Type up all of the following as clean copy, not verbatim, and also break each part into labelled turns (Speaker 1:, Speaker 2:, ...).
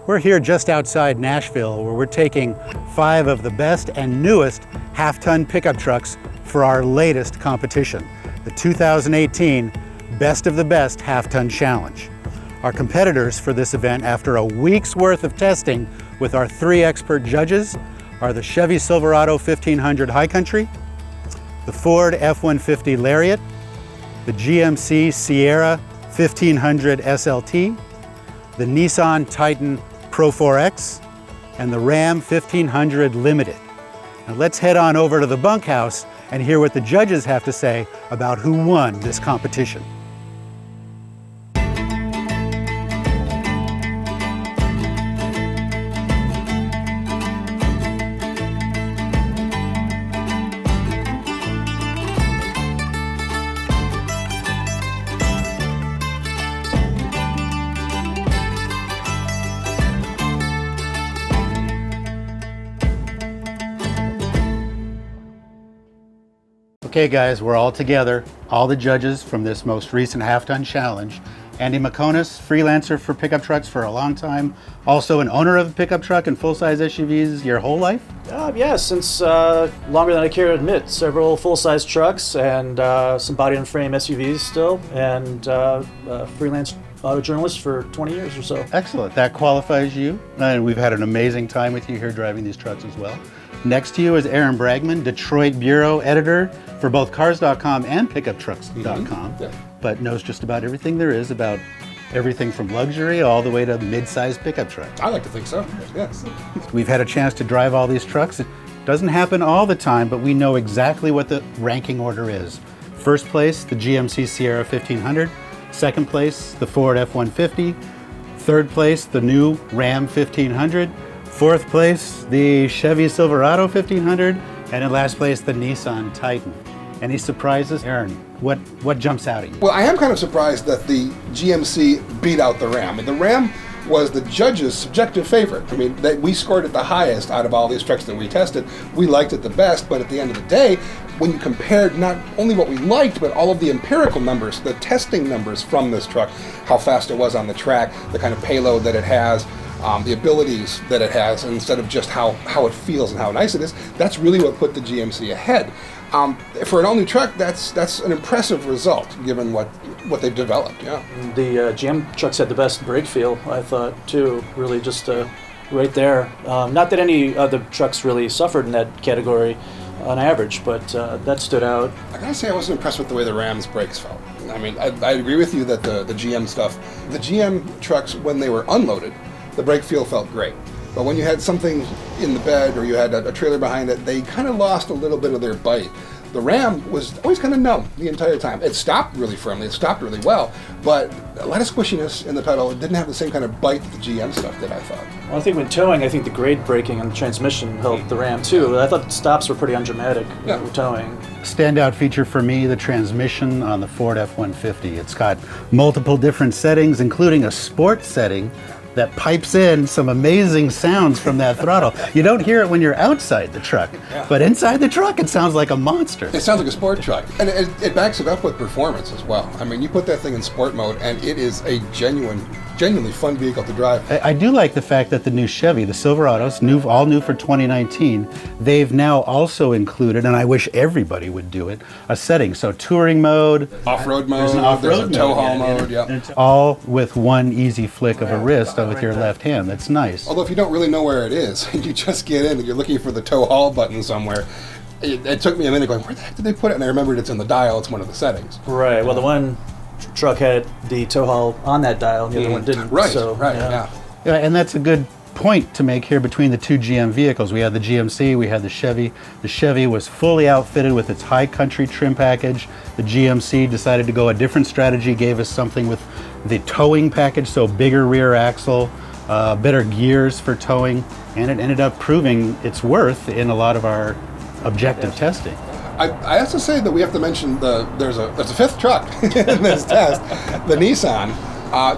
Speaker 1: We're here just outside Nashville, where we're taking 5 of the best and newest half-ton pickup trucks for our latest competition, the 2018 Best of the Best Half-Ton Challenge. Our competitors for this event, after a week's worth of testing with our 3 expert judges, are the Chevy Silverado 1500 High Country, the Ford F-150 Lariat, the GMC Sierra 1500 SLT, the Nissan Titan Pro 4X, and the Ram 1500 Limited. Now let's head on over to the bunkhouse and hear what the judges have to say about who won this competition. Okay guys, we're all together, all the judges from this most recent half-ton challenge. Andy McConis, freelancer for pickup trucks for a long time, also an owner of a pickup truck and full-size SUVs your whole life?
Speaker 2: Yeah, since longer than I care to admit. Several full-size trucks and some body and frame SUVs still, and freelance auto journalist for 20 years or so.
Speaker 1: Excellent, that qualifies you. And we've had an amazing time with you here driving these trucks as well. Next to you is Aaron Bragman, Detroit bureau editor for both Cars.com and PickupTrucks.com, but knows just about everything there is about everything from luxury all the way to mid-sized pickup trucks.
Speaker 3: I like to think so, yes.
Speaker 1: We've had a chance to drive all these trucks. It doesn't happen all the time, but we know exactly what the ranking order is. First place, the GMC Sierra 1500. Second place, the Ford F-150. Third place, the new Ram 1500. Fourth place, the Chevy Silverado 1500. And in last place, the Nissan Titan. Any surprises? Aaron, what jumps out at you?
Speaker 3: Well, I am kind of surprised that the GMC beat out the Ram. And the Ram was the judges' subjective favorite. I mean, we scored it the highest out of all these trucks that we tested. We liked it the best, but at the end of the day, when you compared not only what we liked, but all of the empirical numbers, the testing numbers from this truck, how fast it was on the track, the kind of payload that it has, the abilities that it has, instead of just how it feels and how nice it is, that's really what put the GMC ahead. For an all-new truck, that's an impressive result, given what they've developed, yeah.
Speaker 2: The GM trucks had the best brake feel, I thought, too, really just right there. Not that any other trucks really suffered in that category on average, but that stood out.
Speaker 3: I gotta say I wasn't impressed with the way the Ram's brakes felt. I mean, I agree with you that the GM stuff, the GM trucks, when they were unloaded, the brake feel felt great. But when you had something in the bed or you had a trailer behind it, they kind of lost a little bit of their bite. The Ram was always kind of numb the entire time. It stopped really firmly, it stopped really well, but a lot of squishiness in the pedal. It didn't have the same kind of bite that the GM stuff did, I thought.
Speaker 2: Well, I think when towing, I think the grade braking and the transmission helped the Ram too. I thought the stops were pretty undramatic with towing.
Speaker 1: Standout feature for me, the transmission on the Ford F-150. It's got multiple different settings, including a sport setting that pipes in some amazing sounds from that throttle. You don't hear it when you're outside the truck, but inside the truck it sounds like a monster.
Speaker 3: It sounds like a sport truck, and it backs it up with performance as well. I mean, you put that thing in sport mode and it is a genuinely fun vehicle to drive.
Speaker 1: I do like the fact that the new Chevy, the Silverados, all new for 2019, they've now also included, and I wish everybody would do it, a setting. So touring mode,
Speaker 3: off-road mode, there's a tow haul mode,
Speaker 1: It's all with one easy flick of a wrist with your left hand. That's nice.
Speaker 3: Although if you don't really know where it is, and you just get in and you're looking for the tow haul button somewhere, it took me a minute going, where the heck did they put it? And I remembered it's in the dial, it's one of the settings.
Speaker 2: Right, well the one truck had the tow haul on that dial, the other one didn't.
Speaker 3: Right,
Speaker 2: so,
Speaker 3: yeah.
Speaker 1: Yeah, and that's a good point to make here between the two GM vehicles. We had the GMC, we had the Chevy. The Chevy was fully outfitted with its high country trim package. The GMC decided to go a different strategy, gave us something with the towing package, so bigger rear axle, better gears for towing, and it ended up proving its worth in a lot of our objective testing.
Speaker 3: I have to say that we have to mention there's a fifth truck in this test, the Nissan.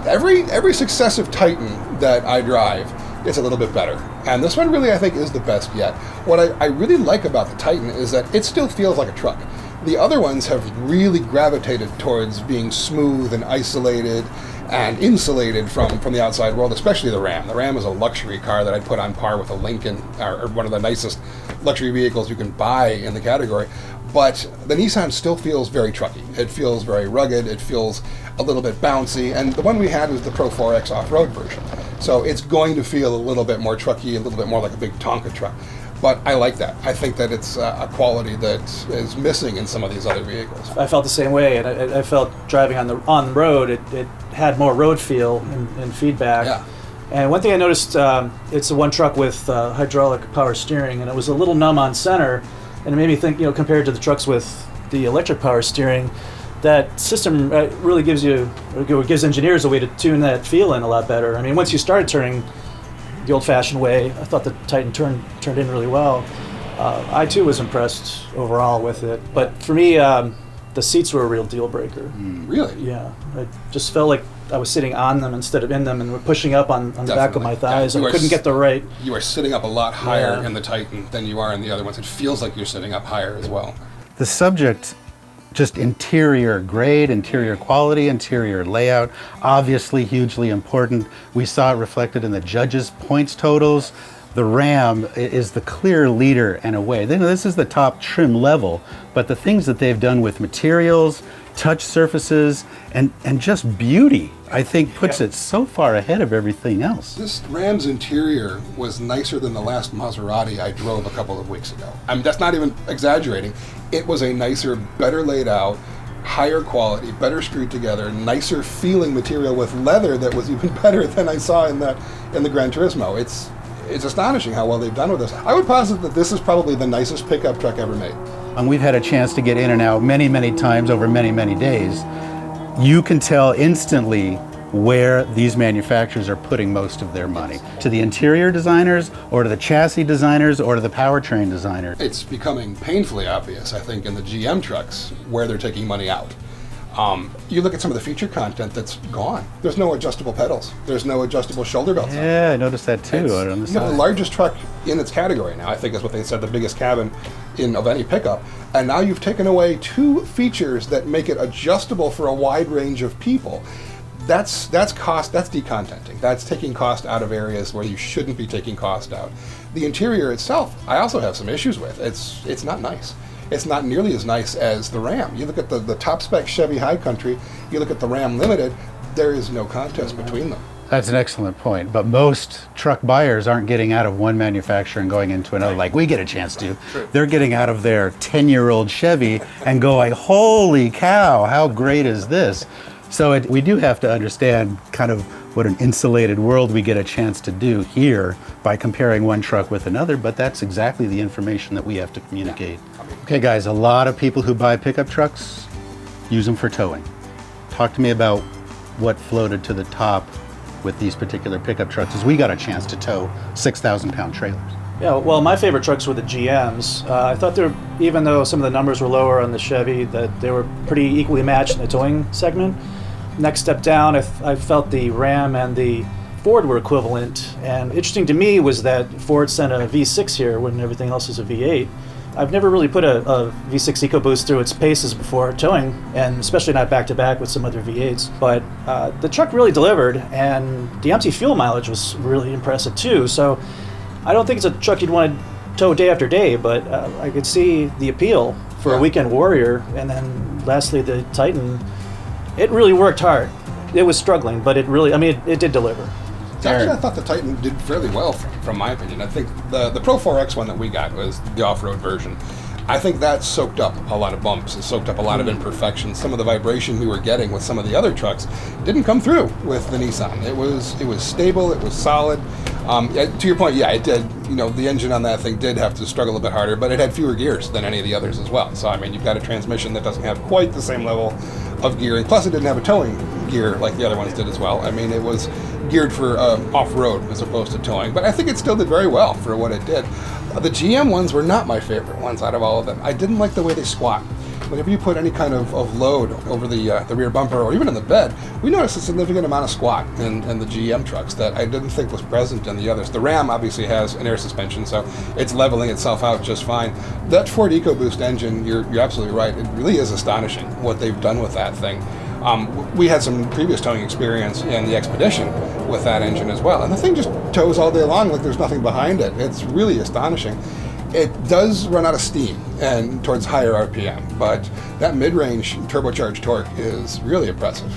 Speaker 3: Every successive Titan that I drive is a little bit better, and this one really I think is the best yet. What I really like about the Titan is that it still feels like a truck. The other ones have really gravitated towards being smooth and isolated and insulated from the outside world, especially the Ram. The Ram is a luxury car that I'd put on par with a Lincoln, or one of the nicest luxury vehicles you can buy in the category. But the Nissan still feels very trucky. It feels very rugged. It feels a little bit bouncy. And the one we had was the Pro 4X off-road version. So it's going to feel a little bit more trucky, a little bit more like a big Tonka truck. But I like that. I think that it's a quality that is missing in some of these other vehicles.
Speaker 2: I felt the same way, and I felt driving on the road, it had more road feel and feedback.
Speaker 3: Yeah.
Speaker 2: And one thing I noticed, it's the one truck with hydraulic power steering, and it was a little numb on center, and it made me think, compared to the trucks with the electric power steering, that system really gives engineers a way to tune that feel in a lot better. I mean, once you started turning the old-fashioned way, I thought the Titan turned in really well. I too was impressed overall with it, but for me, the seats were a real deal breaker.
Speaker 3: Really?
Speaker 2: Yeah, I just felt like I was sitting on them instead of in them, and were pushing up on the back of my thighs.
Speaker 3: Yeah,
Speaker 2: I couldn't get the right.
Speaker 3: You are sitting up a lot higher in the Titan than you are in the other ones. It feels like you're sitting up higher as well.
Speaker 1: The subject, just interior grade, interior quality, interior layout, obviously hugely important. We saw it reflected in the judges' points totals. The Ram is the clear leader in a way. This is the top trim level, but the things that they've done with materials, touch surfaces, and just beauty, I think puts it so far ahead of everything else.
Speaker 3: This Ram's interior was nicer than the last Maserati I drove a couple of weeks ago. I mean, that's not even exaggerating. It was a nicer, better laid out, higher quality, better screwed together, nicer feeling material with leather that was even better than I saw in the Gran Turismo. It's astonishing how well they've done with this. I would posit that this is probably the nicest pickup truck ever made.
Speaker 1: And we've had a chance to get in and out many, many times over many, many days. You can tell instantly where these manufacturers are putting most of their money. To the interior designers, or to the chassis designers, or to the powertrain designers.
Speaker 3: It's becoming painfully obvious, I think, in the GM trucks where they're taking money out. You look at some of the feature content that's gone. There's no adjustable pedals. There's no adjustable shoulder belts.
Speaker 1: Yeah, I noticed that too. On the
Speaker 3: You
Speaker 1: side.
Speaker 3: have the largest truck in its category now, I think is what they said, the biggest cabin of any pickup. And now you've taken away two features that make it adjustable for a wide range of people. That's cost, that's decontenting. That's taking cost out of areas where you shouldn't be taking cost out. The interior itself, I also have some issues with. It's not nice. It's not nearly as nice as the Ram. You look at the top spec Chevy High Country, you look at the Ram Limited, there is no contest between them.
Speaker 1: That's an excellent point, but most truck buyers aren't getting out of one manufacturer and going into another like we get a chance to.
Speaker 3: True.
Speaker 1: They're getting out of their 10-year-old Chevy and going, holy cow, how great is this? So we do have to understand kind of what an insulated world we get a chance to do here by comparing one truck with another, but that's exactly the information that we have to communicate. Okay guys, a lot of people who buy pickup trucks use them for towing. Talk to me about what floated to the top with these particular pickup trucks, as we got a chance to tow 6,000-pound trailers.
Speaker 2: Yeah, well, my favorite trucks were the GMs. I thought even though some of the numbers were lower on the Chevy, that they were pretty equally matched in the towing segment. Next step down, I felt the Ram and the Ford were equivalent. And interesting to me was that Ford sent a V6 here when everything else is a V8. I've never really put a V6 EcoBoost through its paces before towing, and especially not back-to-back with some other V8s. But the truck really delivered, and the empty fuel mileage was really impressive too. So I don't think it's a truck you'd want to tow day after day, but I could see the appeal for a weekend warrior. And then lastly, the Titan, it really worked hard. It was struggling, but it did deliver.
Speaker 3: Actually, I thought the Titan did fairly well, from my opinion. I think the Pro 4X one that we got was the off-road version. I think that soaked up a lot of bumps and soaked up a lot of imperfections. Some of the vibration we were getting with some of the other trucks didn't come through with the Nissan. It was stable, it was solid. To your point, yeah, it did. The engine on that thing did have to struggle a bit harder, but it had fewer gears than any of the others as well. So, I mean, you've got a transmission that doesn't have quite the same level of gearing. Plus, it didn't have a towing gear like the other ones did as well. I mean, it was geared for off-road as opposed to towing. But I think it still did very well for what it did. The GM ones were not my favorite ones out of all of them. I didn't like the way they squat. Whenever you put any kind of load over the rear bumper or even in the bed, we noticed a significant amount of squat in the GM trucks that I didn't think was present in the others. The Ram obviously has an air suspension, so it's leveling itself out just fine. That Ford EcoBoost engine, you're absolutely right. It really is astonishing what they've done with that thing. We had some previous towing experience in the Expedition with that engine as well, and the thing just tows all day long like there's nothing behind it. It's really astonishing. It does run out of steam and towards higher RPM, but that mid-range turbocharged torque is really impressive.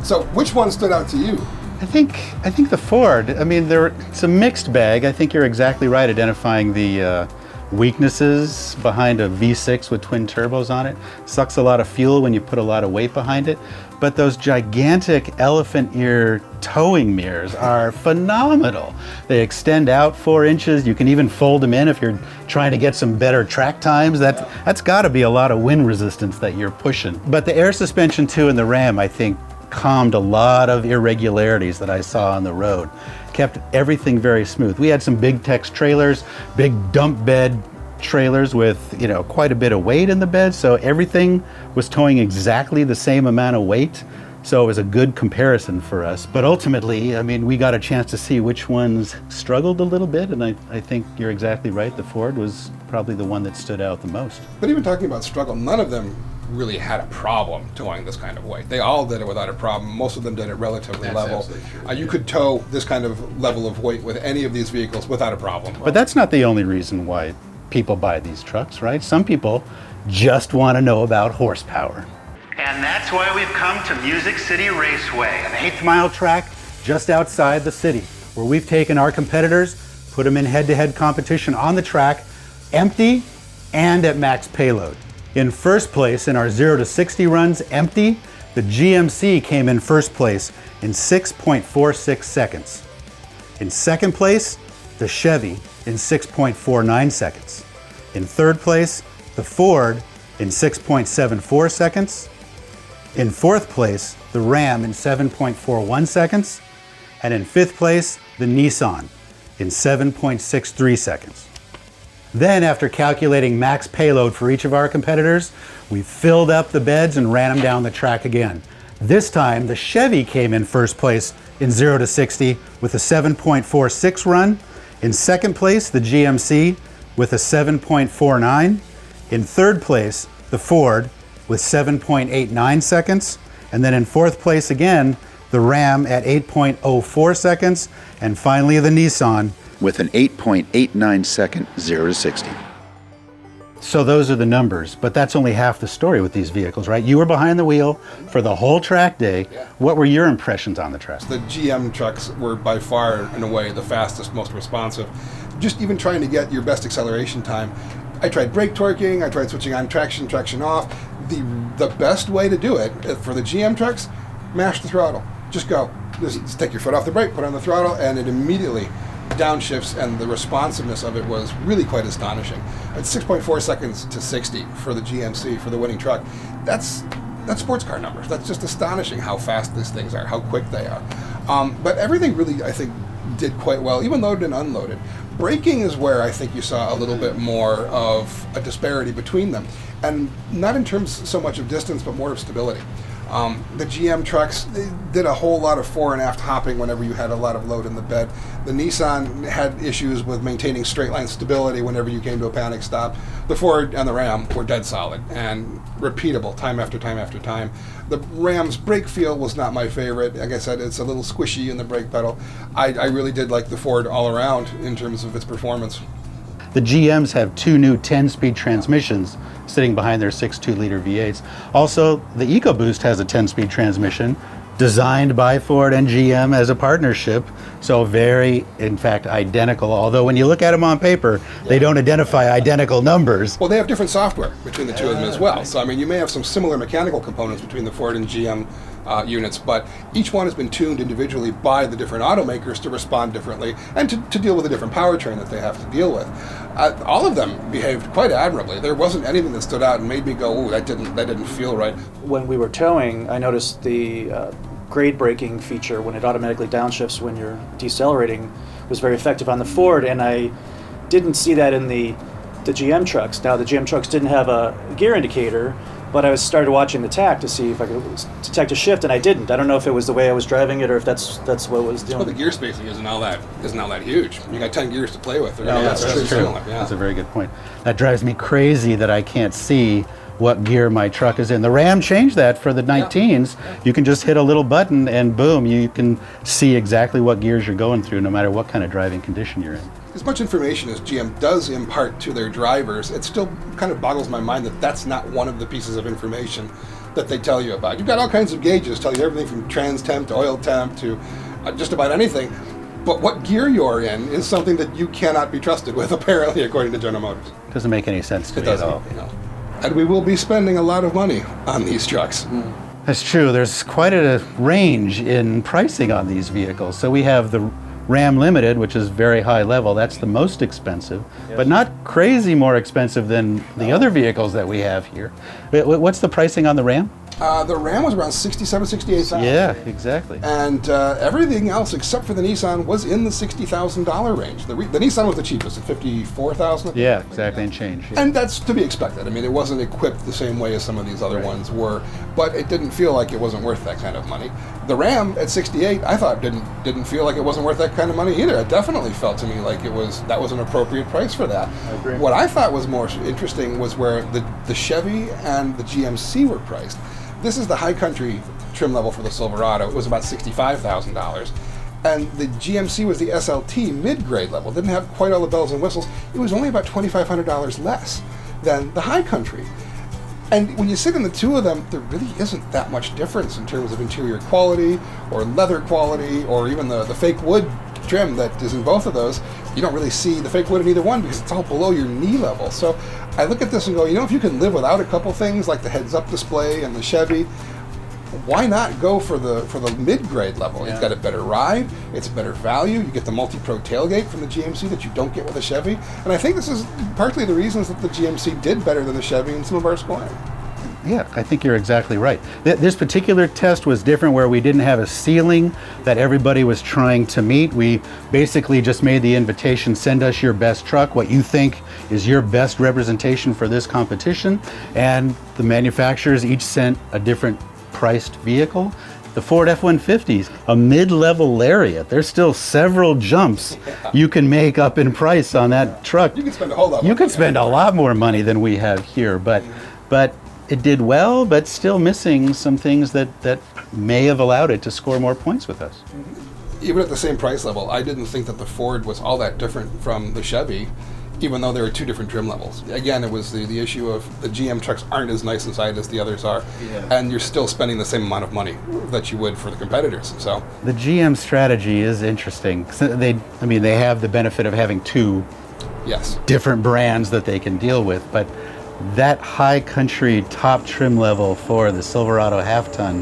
Speaker 3: So, which one stood out to you?
Speaker 1: I think the Ford. I mean, it's a mixed bag. I think you're exactly right identifying the weaknesses behind a V6 with twin turbos on it. Sucks a lot of fuel when you put a lot of weight behind it. But those gigantic elephant ear towing mirrors are phenomenal. They extend out 4 inches. You can even fold them in if you're trying to get some better track times. That's got to be a lot of wind resistance that you're pushing. But the air suspension too in the Ram, I think, calmed a lot of irregularities that I saw on the road. Kept everything very smooth. We had some big Tex trailers, big dump bed trailers with, quite a bit of weight in the bed, so everything was towing exactly the same amount of weight. So it was a good comparison for us. But ultimately, I mean, we got a chance to see which ones struggled a little bit, and I think you're exactly right. The Ford was probably the one that stood out the most.
Speaker 3: But even talking about struggle, none of them really had a problem towing this kind of weight. They all did it without a problem. Most of them did it relatively level. You could tow this kind of level of weight with any of these vehicles without a problem.
Speaker 1: But that's not the only reason why people buy these trucks, right? Some people just want to know about horsepower. And that's why we've come to Music City Raceway, an 8th-mile track just outside the city, where we've taken our competitors, put them in head-to-head competition on the track, empty and at max payload. In first place in our 0 to 60 runs empty, the GMC came in first place in 6.46 seconds. In second place, the Chevy in 6.49 seconds. In third place, the Ford in 6.74 seconds. In fourth place, the Ram in 7.41 seconds. And in fifth place, the Nissan in 7.63 seconds. Then, after calculating max payload for each of our competitors, we filled up the beds and ran them down the track again. This time, the Chevy came in first place in 0 to 60 with a 7.46 run. In second place, the GMC with a 7.49. In third place, the Ford with 7.89 seconds. And then in fourth place again, the Ram at 8.04 seconds. And finally, the Nissan
Speaker 4: with an 8.89 second 0 to 60.
Speaker 1: So those are the numbers, but that's only half the story with these vehicles, right? You were behind the wheel for the whole track day. What were your impressions on the track?
Speaker 3: The GM trucks were by far, in a way, the fastest, most responsive. Just even trying to get your best acceleration time. I tried brake torquing, I tried switching on traction off. The best way to do it for the GM trucks, mash the throttle. Just go. Just take your foot off the brake, put on the throttle, and it immediately downshifts, and the responsiveness of it was really quite astonishing. It's 6.4 seconds to 60 for the GMC, for the winning truck. That's sports car numbers. That's just astonishing how fast these things are, how quick they are. But everything really, I think, did quite well, even loaded and unloaded. Braking is where I think you saw a little bit more of a disparity between them, and not in terms so much of distance, but more of stability. The GM trucks, they did a whole lot of fore and aft hopping whenever you had a lot of load in the bed. The Nissan had issues with maintaining straight line stability whenever you came to a panic stop. The Ford and the Ram were dead solid and repeatable time after time after time. The Ram's brake feel was not my favorite. Like I said, it's a little squishy in the brake pedal. I really did like the Ford all around in terms of its performance.
Speaker 1: The GMs have 2 new 10-speed transmissions sitting behind their 6.2-liter V8s. Also, the EcoBoost has a 10-speed transmission designed by Ford and GM as a partnership, so very, in fact, identical. Although when you look at them on paper, they don't identify identical numbers.
Speaker 3: Well, they have different software between the two of them as well. So, I mean, you may have some similar mechanical components between the Ford and GM units, but each one has been tuned individually by the different automakers to respond differently and to deal with a different powertrain that they have to deal with. All of them behaved quite admirably. There wasn't anything that stood out and made me go, "Ooh, that didn't feel right."
Speaker 2: When we were towing, I noticed the grade braking feature when it automatically downshifts when you're decelerating was very effective on the Ford, and I didn't see that in the GM trucks. Now, the GM trucks didn't have a gear indicator, but I started watching the TAC to see if I could detect a shift, and I didn't. I don't know if it was the way I was driving it or if that's what was doing.
Speaker 3: Well, the gear spacing isn't all that huge. You got 10 gears to play with.
Speaker 1: That's true. That's a very good point. That drives me crazy that I can't see what gear my truck is in. The Ram changed that for the 19s. You can just hit a little button and boom, you can see exactly what gears you're going through no matter what kind of driving condition you're in.
Speaker 3: As much information as GM does impart to their drivers, it still kind of boggles my mind that that's not one of the pieces of information that they tell you about. You've got all kinds of gauges tell you everything from trans temp to oil temp to just about anything. But what gear you're in is something that you cannot be trusted with, apparently, according to General Motors.
Speaker 1: Doesn't make any sense to
Speaker 3: It
Speaker 1: me at
Speaker 3: doesn't,
Speaker 1: all.
Speaker 3: you know. And we will be spending a lot of money on these trucks.
Speaker 1: That's true. There's quite a range in pricing on these vehicles. So we have the Ram Limited, which is very high level. That's the most expensive, but not crazy more expensive than the other vehicles that we have here. What's the pricing on the Ram?
Speaker 3: The Ram was around $67,000, $68,000.
Speaker 1: Yeah, exactly.
Speaker 3: And everything else except for the Nissan was in the $60,000 range. The Nissan was the cheapest at $54,000.
Speaker 1: Yeah, exactly, and change.
Speaker 3: And that's to be expected. I mean, it wasn't equipped the same way as some of these other ones were, but it didn't feel like it wasn't worth that kind of money. The Ram at 68, I thought didn't feel like it wasn't worth that kind of money either. It definitely felt to me like that was an appropriate price for that.
Speaker 2: I agree.
Speaker 3: What I thought was more interesting was where the Chevy and the GMC were priced. This is the high country trim level for the Silverado. It was about $65,000. And the GMC was the SLT mid-grade level. Didn't have quite all the bells and whistles. It was only about $2,500 less than the high country. And when you sit in the two of them, there really isn't that much difference in terms of interior quality or leather quality or even the fake wood trim that is in both of those. You don't really see the fake wood in either one because it's all below your knee level. So I look at this and go, if you can live without a couple things like the heads-up display and the Chevy, why not go for the mid-grade level?
Speaker 2: Yeah.
Speaker 3: It's got a better ride, it's a better value, you get the multi-pro tailgate from the GMC that you don't get with a Chevy, and I think this is partly the reasons that the GMC did better than the Chevy in some of our scoring.
Speaker 1: Yeah, I think you're exactly right. This particular test was different where we didn't have a ceiling that everybody was trying to meet. We basically just made the invitation, send us your best truck, what you think is your best representation for this competition, and the manufacturers each sent a different priced vehicle. The Ford F-150s, a mid-level Lariat. There's still several jumps you can make up in price on that truck.
Speaker 3: You can spend a whole lot more
Speaker 1: You could
Speaker 3: money.
Speaker 1: spend a lot more money than we have here, but it did well, but still missing some things that may have allowed it to score more points with us.
Speaker 3: Even at the same price level, I didn't think that the Ford was all that different from the Chevy, even though there were two different trim levels. Again, it was the issue of the GM trucks aren't as nice inside as the others are, and you're still spending the same amount of money that you would for the competitors. So
Speaker 1: The GM strategy is interesting. They have the benefit of having two
Speaker 3: yes,
Speaker 1: different brands that they can deal with, but that high country top trim level for the Silverado half-ton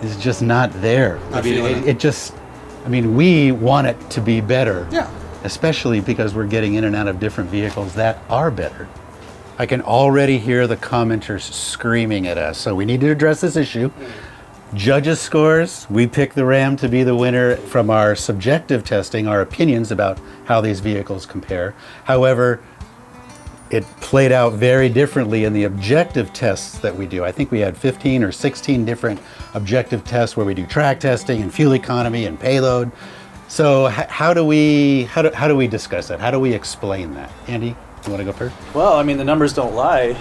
Speaker 1: is just not there.
Speaker 3: Not feeling it.
Speaker 1: We want it to be better.
Speaker 3: Yeah.
Speaker 1: Especially because we're getting in and out of different vehicles that are better. I can already hear the commenters screaming at us, so we need to address this issue. Judges' scores, we picked the Ram to be the winner from our subjective testing, our opinions about how these vehicles compare. However, it played out very differently in the objective tests that we do. I think we had 15 or 16 different objective tests where we do track testing and fuel economy and payload. So how do we discuss that? How do we explain that? Andy, you want to go first?
Speaker 2: Well, the numbers don't lie.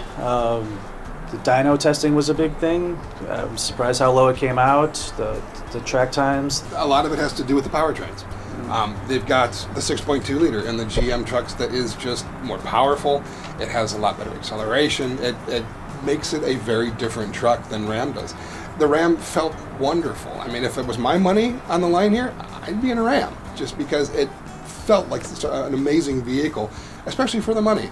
Speaker 2: The dyno testing was a big thing. I'm surprised how low it came out. The track times.
Speaker 3: a lot of it has to do with the powertrains. They've got the 6.2 liter in the GM trucks that is just more powerful. It has a lot better acceleration. It makes it a very different truck than Ram does. The Ram felt wonderful. If it was my money on the line here, I'd be in a Ram just because it felt like such an amazing vehicle, especially for the money.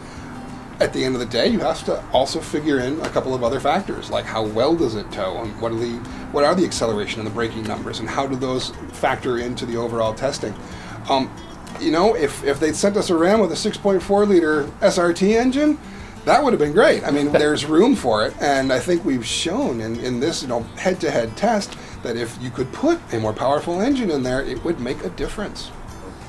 Speaker 3: At the end of the day, you have to also figure in a couple of other factors, like how well does it tow, and what are the acceleration and the braking numbers, and how do those factor into the overall testing. If they'd sent us a Ram with a 6.4 liter SRT engine, that would have been great. There's room for it, and I think we've shown in this head-to-head test that if you could put a more powerful engine in there, it would make a difference.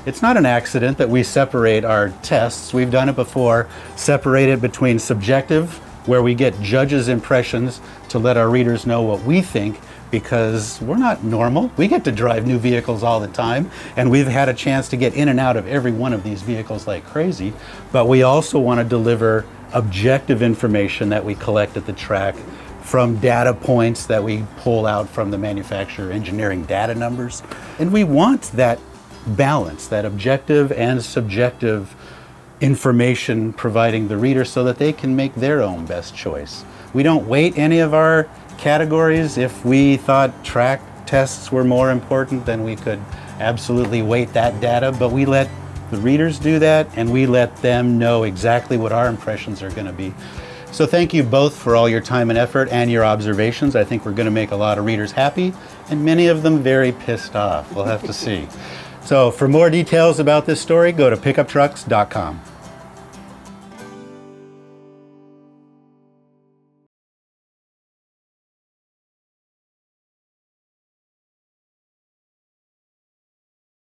Speaker 1: It's not an accident that we separate our tests. We've done it before, separated between subjective, where we get judges' impressions to let our readers know what we think, because we're not normal. We get to drive new vehicles all the time, and we've had a chance to get in and out of every one of these vehicles like crazy, but we also want to deliver objective information that we collect at the track from data points that we pull out from the manufacturer engineering data numbers. And we want that balance, that objective and subjective information providing the reader so that they can make their own best choice. We don't weight any of our categories. If we thought track tests were more important, then we could absolutely weight that data, but we let the readers do that, and we let them know exactly what our impressions are going to be. So thank you both for all your time and effort and your observations. I think we're going to make a lot of readers happy, and many of them very pissed off. We'll have to see. So for more details about this story, go to pickuptrucks.com.